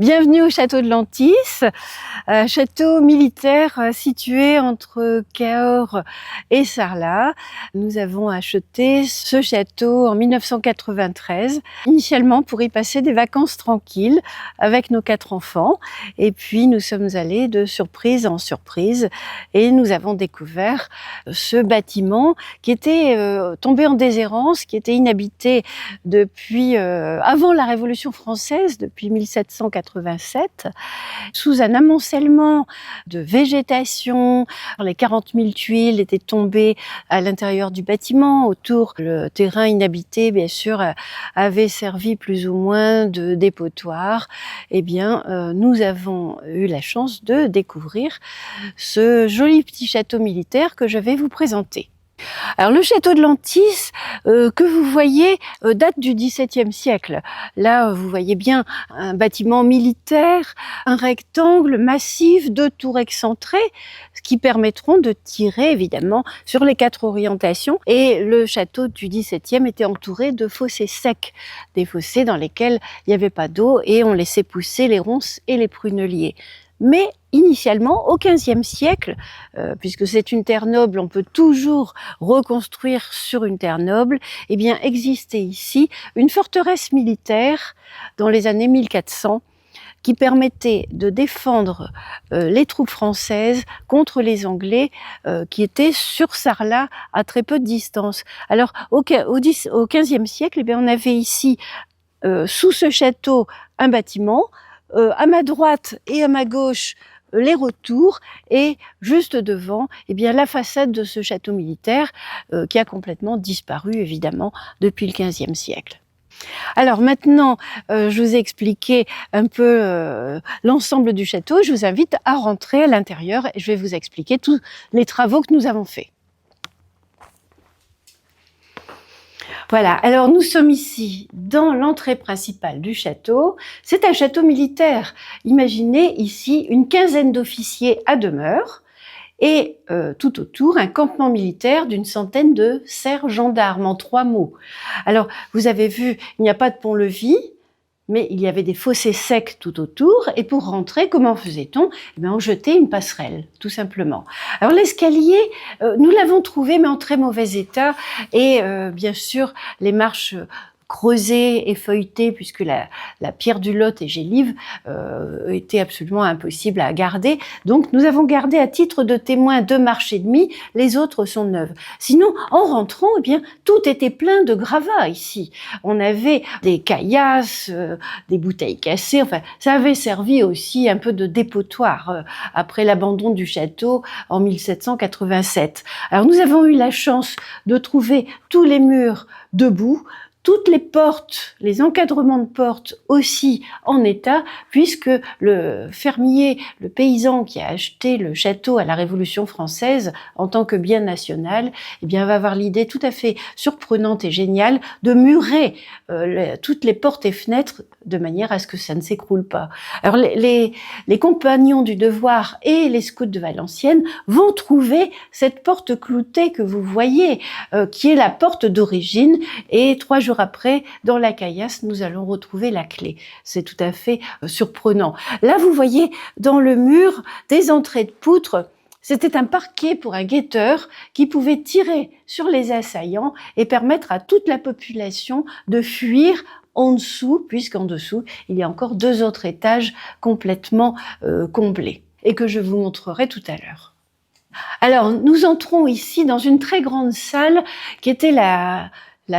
Bienvenue au château de Lantis, château militaire situé entre Cahors et Sarlat. Nous avons acheté ce château en 1993, initialement pour y passer des vacances tranquilles avec nos 4 enfants. Et puis nous sommes allés de surprise en surprise et nous avons découvert ce bâtiment qui était tombé en déshérence, qui était inhabité depuis avant la Révolution française, depuis 1787, sous un amoncellement de végétation. Les 40 000 tuiles étaient tombées à l'intérieur du bâtiment, autour. Le terrain inhabité, bien sûr, avait servi plus ou moins de dépotoir. Eh bien, nous avons eu la chance de découvrir ce joli petit château militaire que je vais vous présenter. Alors le château de Lantis que vous voyez date du XVIIe siècle. Là, vous voyez bien un bâtiment militaire, un rectangle massif, 2 tours excentrées, qui permettront de tirer évidemment sur les 4 orientations. Et le château du XVIIe était entouré de fossés secs, des fossés dans lesquels il n'y avait pas d'eau et on laissait pousser les ronces et les pruneliers. Mais initialement, au XVe siècle, puisque c'est une terre noble, on peut toujours reconstruire sur une terre noble, eh bien existait ici une forteresse militaire dans les années 1400 qui permettait de défendre les troupes françaises contre les Anglais qui étaient sur Sarlat à très peu de distance. Alors au XVe siècle, eh bien, on avait ici, sous ce château, un bâtiment, à ma droite et à ma gauche, les retours, et juste devant, eh bien, la façade de ce château militaire qui a complètement disparu, évidemment, depuis le XVe siècle. Alors maintenant, je vous ai expliqué un peu l'ensemble du château. Je vous invite à rentrer à l'intérieur et je vais vous expliquer tous les travaux que nous avons faits. Voilà, alors nous sommes ici dans l'entrée principale du château. C'est un château militaire. Imaginez ici une quinzaine d'officiers à demeure et tout autour un campement militaire d'une centaine de serfs gendarmes en 3 mots. Alors vous avez vu, il n'y a pas de pont-levis, mais il y avait des fossés secs tout autour, et pour rentrer, comment faisait-on? Eh bien, on jetait une passerelle, tout simplement. Alors l'escalier, nous l'avons trouvé, mais en très mauvais état, et bien sûr, les marches creusées et feuilletées, puisque la pierre du Lot et gélive était absolument impossible à garder. Donc nous avons gardé à titre de témoin 2 marches et demie, les autres sont neuves. Sinon, en rentrant, eh bien, tout était plein de gravats ici. On avait des caillasses, des bouteilles cassées, enfin, ça avait servi aussi un peu de dépotoir après l'abandon du château en 1787. Alors nous avons eu la chance de trouver tous les murs debout, toutes les portes, les encadrements de portes aussi en état, puisque le fermier, le paysan qui a acheté le château à la Révolution française en tant que bien national, eh bien, va avoir l'idée tout à fait surprenante et géniale de murer toutes les portes et fenêtres de manière à ce que ça ne s'écroule pas. Alors les compagnons du devoir et les scouts de Valenciennes vont trouver cette porte cloutée que vous voyez, qui est la porte d'origine, et 3 jours après, dans la caillasse, nous allons retrouver la clé. C'est tout à fait surprenant. Là, vous voyez dans le mur des entrées de poutres. C'était un parquet pour un guetteur qui pouvait tirer sur les assaillants et permettre à toute la population de fuir en dessous, puisqu'en dessous, il y a encore 2 autres étages complètement comblés et que je vous montrerai tout à l'heure. Alors, nous entrons ici dans une très grande salle qui était la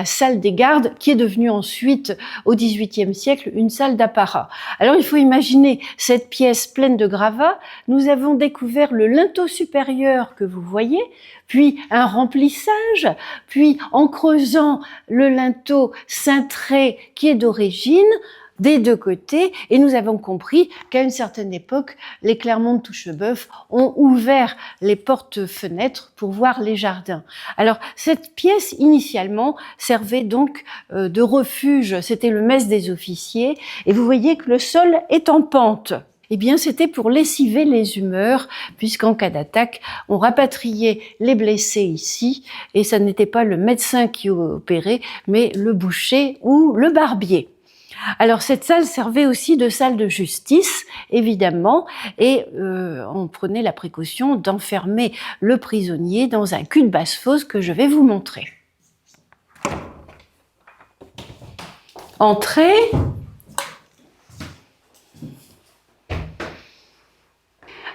salle des gardes, qui est devenue ensuite, au XVIIIe siècle, une salle d'apparat. Alors il faut imaginer cette pièce pleine de gravats. Nous avons découvert le linteau supérieur que vous voyez, puis un remplissage, puis en creusant le linteau cintré qui est d'origine, des 2 côtés, et nous avons compris qu'à une certaine époque, les Clermont-de-Toucheboeuf ont ouvert les portes-fenêtres pour voir les jardins. Alors, cette pièce, initialement, servait donc de refuge, c'était le mess des officiers, et vous voyez que le sol est en pente. Eh bien, c'était pour lessiver les humeurs, puisqu'en cas d'attaque, on rapatriait les blessés ici, et ça n'était pas le médecin qui opérait, mais le boucher ou le barbier. Alors cette salle servait aussi de salle de justice, évidemment, et on prenait la précaution d'enfermer le prisonnier dans un cul de basse-fosse que je vais vous montrer. Entrée.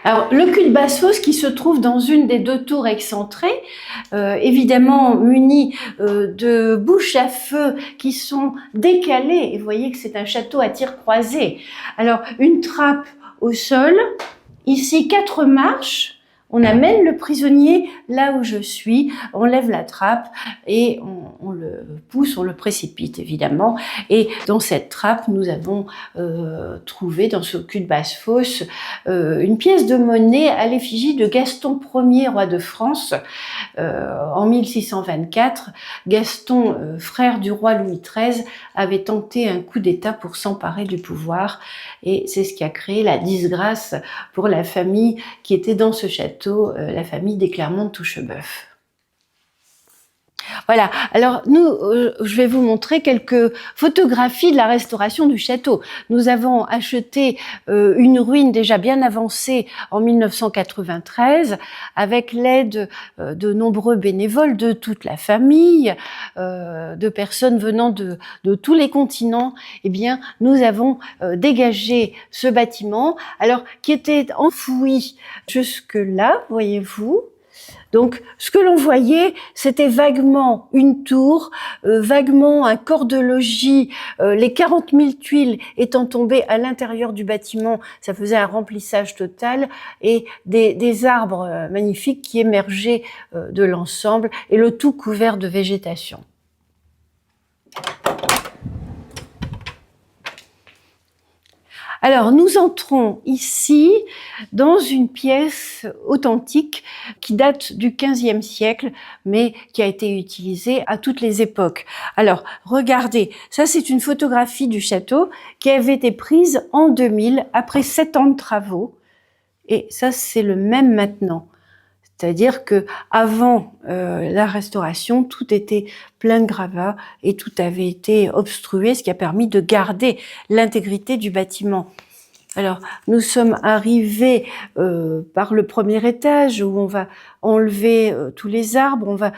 Alors, le cul de basse-fosse qui se trouve dans une des deux tours excentrées, évidemment muni de bouches à feu qui sont décalées. Et vous voyez que c'est un château à tir croisé. Alors, une trappe au sol, ici 4 marches. On amène le prisonnier là où je suis, on lève la trappe et on le pousse, on le précipite évidemment. Et dans cette trappe, nous avons trouvé dans ce cul de basse-fosse une pièce de monnaie à l'effigie de Gaston Ier, roi de France, en 1624. Gaston, frère du roi Louis XIII, avait tenté un coup d'État pour s'emparer du pouvoir et c'est ce qui a créé la disgrâce pour la famille qui était dans ce château, la famille des Clermont de Touchebeuf. Voilà, alors je vais vous montrer quelques photographies de la restauration du château. Nous avons acheté une ruine déjà bien avancée en 1993 avec l'aide de nombreux bénévoles de toute la famille, de personnes venant de tous les continents. Eh bien, nous avons dégagé ce bâtiment, alors qui était enfoui jusque-là, voyez-vous. Donc, ce que l'on voyait, c'était vaguement une tour, vaguement un corps de logis, les 40 000 tuiles étant tombées à l'intérieur du bâtiment, ça faisait un remplissage total, et des arbres magnifiques qui émergeaient de l'ensemble, et le tout couvert de végétation. Alors, nous entrons ici dans une pièce authentique qui date du XVe siècle, mais qui a été utilisée à toutes les époques. Alors, regardez, ça c'est une photographie du château qui avait été prise en 2000, après 7 ans de travaux. Et ça, c'est le même maintenant. C'est-à-dire que avant la restauration, tout était plein de gravats et tout avait été obstrué, ce qui a permis de garder l'intégrité du bâtiment. Alors, nous sommes arrivés par le premier étage où on va enlever tous les arbres, on va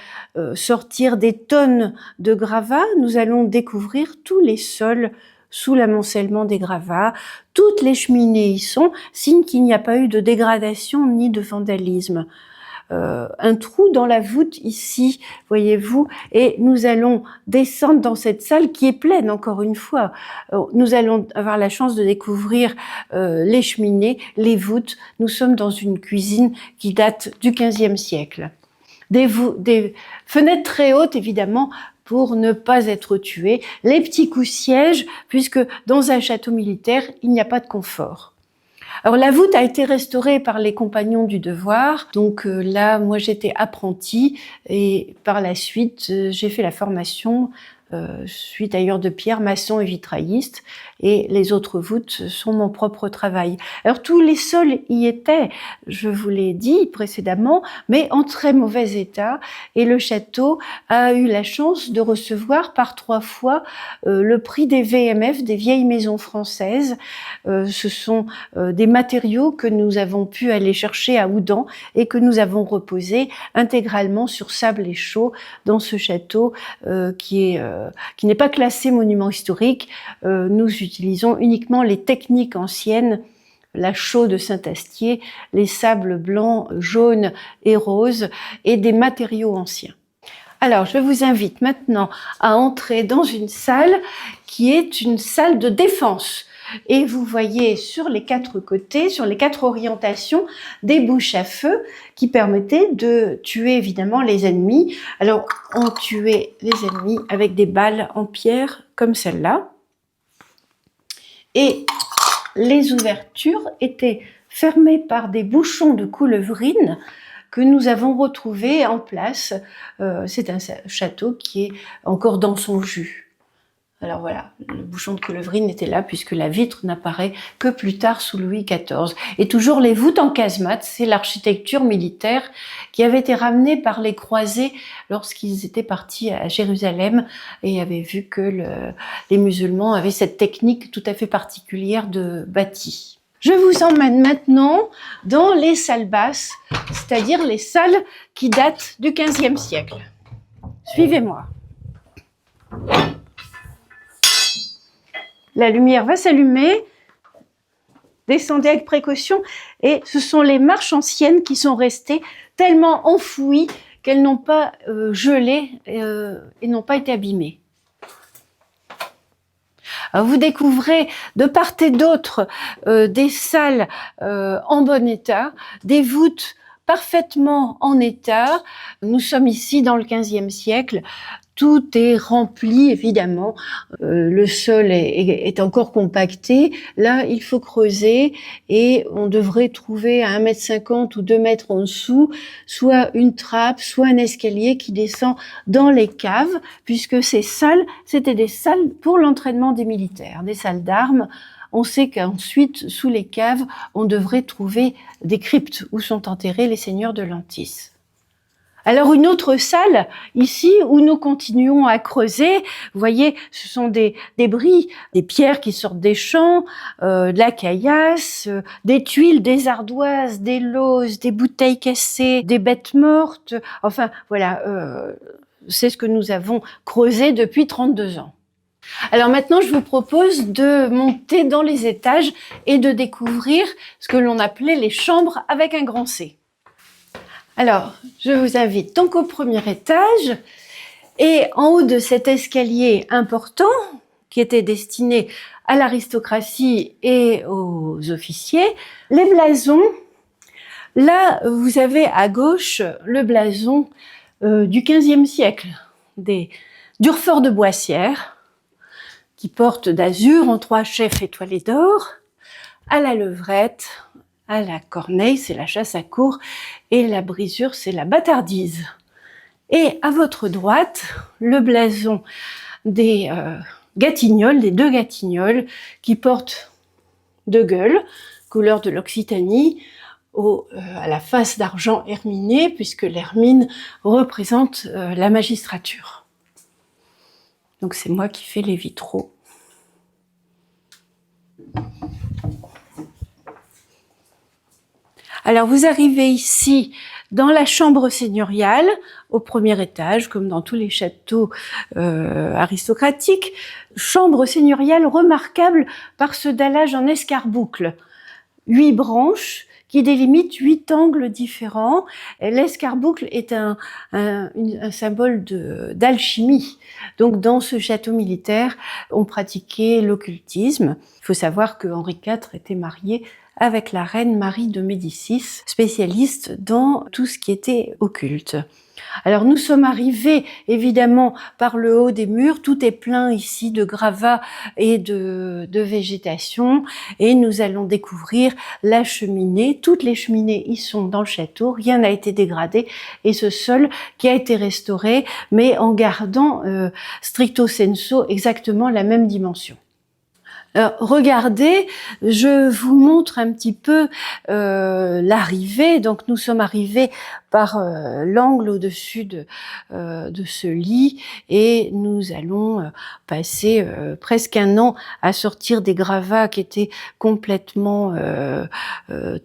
sortir des tonnes de gravats. Nous allons découvrir tous les sols sous l'amoncellement des gravats. Toutes les cheminées y sont, signe qu'il n'y a pas eu de dégradation ni de vandalisme. Un trou dans la voûte ici, voyez-vous, et nous allons descendre dans cette salle qui est pleine, encore une fois. Nous allons avoir la chance de découvrir les cheminées, les voûtes. Nous sommes dans une cuisine qui date du XVe siècle. Des fenêtres très hautes, évidemment, pour ne pas être tués. Les petits coups-sièges, puisque dans un château militaire, il n'y a pas de confort. Alors la voûte a été restaurée par les compagnons du devoir, donc là moi j'étais apprentie et par la suite j'ai fait la formation, je suis tailleur de pierre, maçon et vitrailliste, et les autres voûtes sont mon propre travail. Alors tous les sols y étaient, je vous l'ai dit précédemment, mais en très mauvais état, et le château a eu la chance de recevoir par 3 fois le prix des VMF, des vieilles maisons françaises. Ce sont des matériaux que nous avons pu aller chercher à Houdan et que nous avons reposés intégralement sur sable et chaux dans ce château qui n'est pas classé monument historique. Nous utilisons uniquement les techniques anciennes, la chaux de Saint-Astier, les sables blancs, jaunes et roses et des matériaux anciens. Alors, je vous invite maintenant à entrer dans une salle qui est une salle de défense. Et vous voyez sur les 4 côtés, sur les 4 orientations, des bouches à feu qui permettaient de tuer évidemment les ennemis. Alors, on tuait les ennemis avec des balles en pierre comme celle-là. Et les ouvertures étaient fermées par des bouchons de coulevrine que nous avons retrouvés en place. C'est un château qui est encore dans son jus. Alors voilà, le bouchon de Coulevrine était là puisque la vitre n'apparaît que plus tard sous Louis XIV. Et toujours les voûtes en casemate, c'est l'architecture militaire qui avait été ramenée par les croisés lorsqu'ils étaient partis à Jérusalem et avaient vu que les musulmans avaient cette technique tout à fait particulière de bâti. Je vous emmène maintenant dans les salles basses, c'est-à-dire les salles qui datent du XVe siècle. Suivez-moi. La lumière va s'allumer, descendez avec précaution, et ce sont les marches anciennes qui sont restées tellement enfouies qu'elles n'ont pas gelé et n'ont pas été abîmées. Alors vous découvrez de part et d'autre des salles en bon état, des voûtes parfaitement en état. Nous sommes ici dans le XVe siècle. Tout est rempli, évidemment. Le sol est encore compacté. Là, il faut creuser et on devrait trouver à 1,50 m ou 2 m en dessous soit une trappe, soit un escalier qui descend dans les caves, puisque ces salles, c'était des salles pour l'entraînement des militaires, des salles d'armes. On sait qu'ensuite, sous les caves, on devrait trouver des cryptes où sont enterrés les seigneurs de Lentis. Alors une autre salle, ici, où nous continuons à creuser, vous voyez, ce sont des débris, des pierres qui sortent des champs, de la caillasse, des tuiles, des ardoises, des lauses, des bouteilles cassées, des bêtes mortes, enfin voilà, c'est ce que nous avons creusé depuis 32 ans. Alors maintenant, je vous propose de monter dans les étages et de découvrir ce que l'on appelait les chambres avec un grand C. Alors, je vous invite donc au premier étage et en haut de cet escalier important qui était destiné à l'aristocratie et aux officiers, les blasons. Là, vous avez à gauche le blason du XVe siècle, des Durfort de Boissière, qui porte d'azur en 3 chefs étoilés d'or, à la levrette, à la corneille, c'est la chasse à courre, et la brisure, c'est la bâtardise. Et à votre droite, le blason des Gatignolles, des 2 Gatignolles, qui portent 2 gueules, couleur de l'Occitanie, à la face d'argent herminé, puisque l'hermine représente la magistrature. Donc c'est moi qui fais les vitraux. Alors vous arrivez ici dans la chambre seigneuriale, au premier étage, comme dans tous les châteaux aristocratiques. Chambre seigneuriale remarquable par ce dallage en escarboucle. 8 branches qui délimitent 8 angles différents. L'escarboucle est un symbole d'alchimie. Donc dans ce château militaire, on pratiquait l'occultisme. Il faut savoir que Henri IV était marié avec la reine Marie de Médicis, spécialiste dans tout ce qui était occulte. Alors nous sommes arrivés évidemment par le haut des murs, tout est plein ici de gravats et de végétation, et nous allons découvrir la cheminée. Toutes les cheminées y sont dans le château, rien n'a été dégradé, et ce sol qui a été restauré, mais en gardant stricto sensu exactement la même dimension. Alors, regardez, je vous montre un petit peu l'arrivée. Donc nous sommes arrivés par l'angle au-dessus de ce lit et nous allons passer presque 1 an à sortir des gravats qui étaient complètement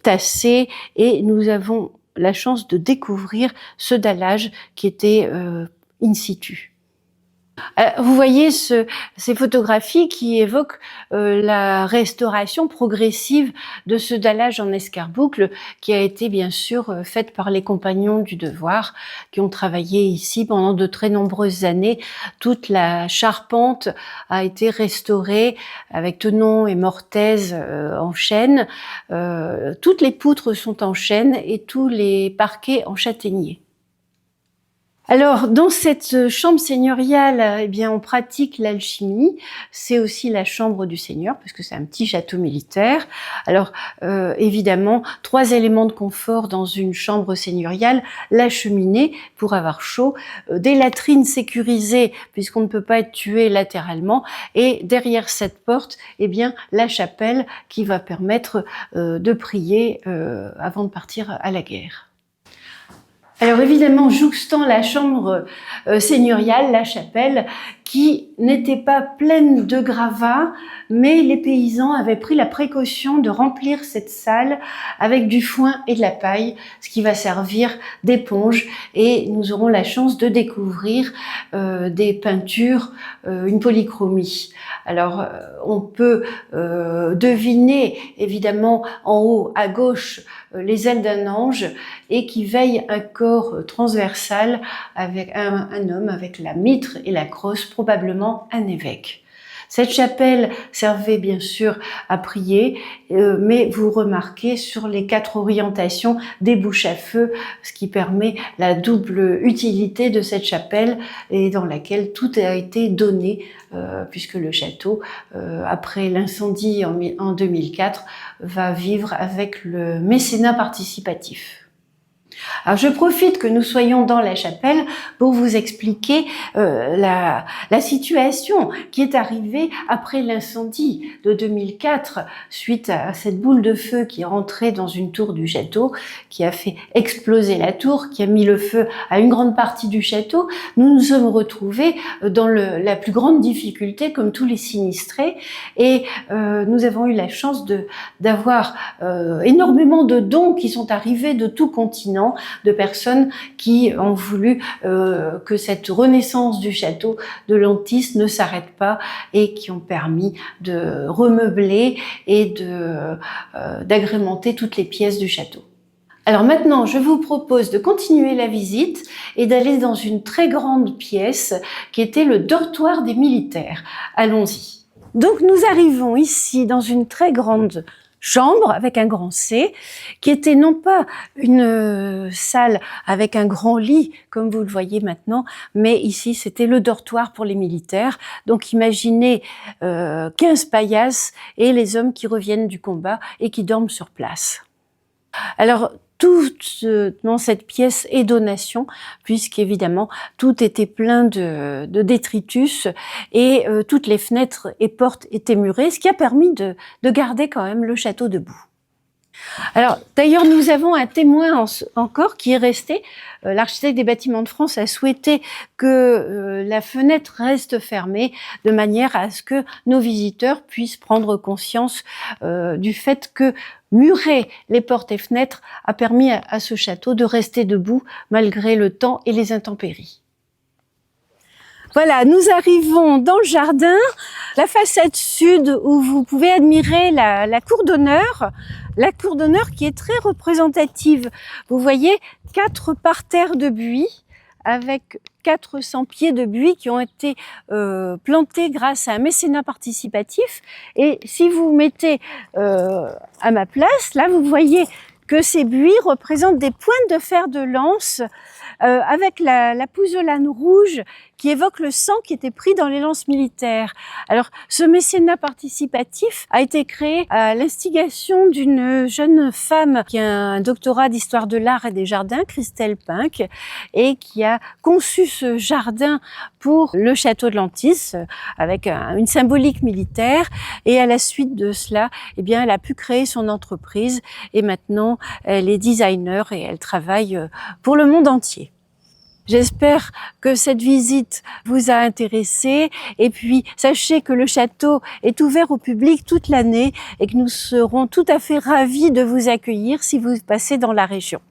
tassés, et nous avons la chance de découvrir ce dallage qui était in situ. Vous voyez ces photographies qui évoquent la restauration progressive de ce dallage en escarboucle qui a été bien sûr faite par les compagnons du devoir qui ont travaillé ici pendant de très nombreuses années. Toute la charpente a été restaurée avec tenons et mortaises en chêne. Toutes les poutres sont en chêne et tous les parquets en châtaignier. Alors, dans cette chambre seigneuriale, eh bien, on pratique l'alchimie. C'est aussi la chambre du seigneur, puisque c'est un petit château militaire. Alors, évidemment, 3 éléments de confort dans une chambre seigneuriale: la cheminée pour avoir chaud, des latrines sécurisées, puisqu'on ne peut pas être tué latéralement, et derrière cette porte, eh bien, la chapelle qui va permettre de prier avant de partir à la guerre. Alors évidemment, jouxtant la chambre seigneuriale, la chapelle, qui n'était pas pleine de gravats, mais les paysans avaient pris la précaution de remplir cette salle avec du foin et de la paille, ce qui va servir d'éponge, et nous aurons la chance de découvrir des peintures, une polychromie. Alors on peut deviner évidemment en haut à gauche les ailes d'un ange, et qui veille un corps transversal avec un homme avec la mitre et la crosse, probablement un évêque. Cette chapelle servait bien sûr à prier, mais vous remarquez sur les 4 orientations des bouches à feu, ce qui permet la double utilité de cette chapelle, et dans laquelle tout a été donné, puisque le château, après l'incendie en 2004, va vivre avec le mécénat participatif. Alors je profite que nous soyons dans la chapelle pour vous expliquer la situation qui est arrivée après l'incendie de 2004, suite à cette boule de feu qui est rentrée dans une tour du château, qui a fait exploser la tour, qui a mis le feu à une grande partie du château. Nous nous sommes retrouvés dans la plus grande difficulté, comme tous les sinistrés, et nous avons eu la chance d'avoir énormément de dons qui sont arrivés de tout continent, de personnes qui ont voulu que cette renaissance du château de Lantis ne s'arrête pas, et qui ont permis de remeubler et d'agrémenter toutes les pièces du château. Alors maintenant, je vous propose de continuer la visite et d'aller dans une très grande pièce qui était le dortoir des militaires. Allons-y. Donc nous arrivons ici dans une très grande chambre avec un grand C, qui était non pas une salle avec un grand lit, comme vous le voyez maintenant, mais ici c'était le dortoir pour les militaires. Donc imaginez 15 paillasses et les hommes qui reviennent du combat et qui dorment sur place. Alors, tout dans cette pièce est donation, puisqu'évidemment tout était plein de détritus, et toutes les fenêtres et portes étaient murées, ce qui a permis de garder quand même le château debout. Alors, d'ailleurs, nous avons un témoin encore qui est resté. L'architecte des Bâtiments de France a souhaité que la fenêtre reste fermée, de manière à ce que nos visiteurs puissent prendre conscience du fait que murer les portes et fenêtres a permis à ce château de rester debout malgré le temps et les intempéries. Voilà, nous arrivons dans le jardin, la façade sud où vous pouvez admirer la cour d'honneur. La cour d'honneur qui est très représentative. Vous voyez 4 parterres de buis avec 400 pieds de buis qui ont été plantés grâce à un mécénat participatif. Et si vous mettez à ma place, là vous voyez que ces buis représentent des pointes de fer de lance avec la pouzzolane rouge qui évoque le sang qui était pris dans les lances militaires. Alors, ce mécénat participatif a été créé à l'instigation d'une jeune femme qui a un doctorat d'histoire de l'art et des jardins, Christelle Pinck, et qui a conçu ce jardin pour le château de Lantis avec une symbolique militaire. Et à la suite de cela, eh bien, elle a pu créer son entreprise, et maintenant, elle est designer et elle travaille pour le monde entier. J'espère que cette visite vous a intéressé, et puis sachez que le château est ouvert au public toute l'année et que nous serons tout à fait ravis de vous accueillir si vous passez dans la région.